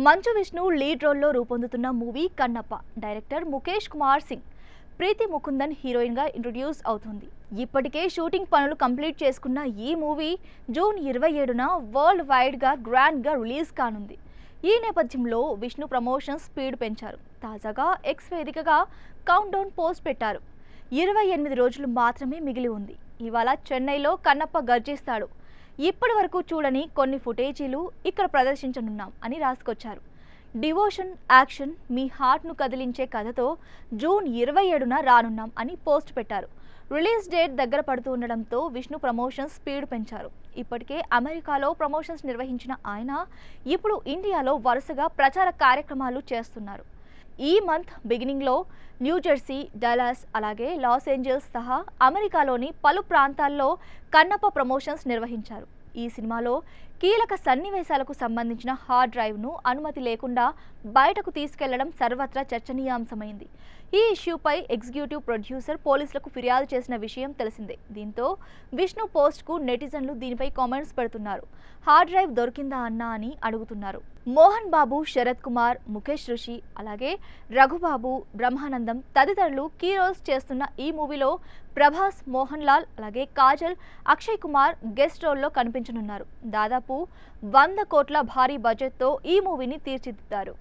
Manchu Vishnu lead రోల్లో రూపొందుతున్న movie Kannappa. Director Mukesh Kumar Singh, ప్రీతి Mukundan heroine గా ఇంట్రొడ్యూస్ అవుతుంది. ఇప్పటికే షూటింగ్ పనులు కంప్లీట్ చేసుకున్న ఈ మూవీ జూన్ 27న వరల్డ్ వైడ్ గా గ్రాండ్ గా రిలీజ్ కానుంది. ఈ నేపథ్యంలో విష్ణు ప్రమోషన్ స్పీడ్ పెంచారు. తాజాగా ఎక్స్ వేదికగా కౌంట్ డౌన్ పోస్ట్ పెట్టారు. 28 రోజులు మాత్రమే మిగిలి ఉంది. ఇవాళ చెన్నైలో కన్నప్ప గర్జిస్తాడు. ఇప్పటి వరకు చూడని కొన్ని ఫుటేజీలు ఇక్కడ ప్రదర్శించనున్నాం అని రాసుకొచ్చారు. డివోషన్, యాక్షన్, మీ హార్ట్ను కదిలించే కథతో జూన్ 27న రానున్నాం అని పోస్ట్ పెట్టారు. రిలీజ్ డేట్ దగ్గర పడుతూ ఉండడంతో విష్ణు ప్రమోషన్స్ స్పీడ్ పెంచారు. ఇప్పటికే అమెరికాలో ప్రమోషన్స్ నిర్వహించిన ఆయన ఇప్పుడు ఇండియాలో వరుసగా ప్రచార కార్యక్రమాలు చేస్తున్నారు. ఈ మంత్ బిగినింగ్లో న్యూజెర్సీ, డలాస్, అలాగే లాస్ ఏంజల్స్ సహా అమెరికాలోని పలు ప్రాంతాల్లో కన్నప్ప ప్రమోషన్స్ నిర్వహించారు. ఈ సినిమాలో కీలక సన్నివేశాలకు సంబంధించిన హార్డ్ డ్రైవ్ను అనుమతి లేకుండా బయటకు తీసుకెళ్లడం సర్వత్రా చర్చనీయాంశమైంది. ఈ ఇష్యూపై ఎగ్జిక్యూటివ్ ప్రొడ్యూసర్ పోలీసులకు ఫిర్యాదు చేసిన విషయం తెలిసిందే. దీంతో విష్ణు పోస్ట్కు నెటిజన్లు దీనిపై కామెంట్స్ పెడుతున్నారు. హార్డ్ డ్రైవ్ దొరికిందా అన్నా అని అడుగుతున్నారు. మోహన్ బాబు, శరత్ కుమార్, ముఖేష్ ఋషి, అలాగే రఘుబాబు, బ్రహ్మానందం తదితరులు కీ రోల్స్ చేస్తున్న ఈ మూవీలో ప్రభాస్, మోహన్ లాల్, అలాగే కాజల్, అక్షయ్ కుమార్ గెస్ట్ రోల్లో కనిపించనున్నారు. దాదాపు 100 కోట్ల భారీ బడ్జెట్తో ఈ మూవీని తీర్చిదిద్దారు.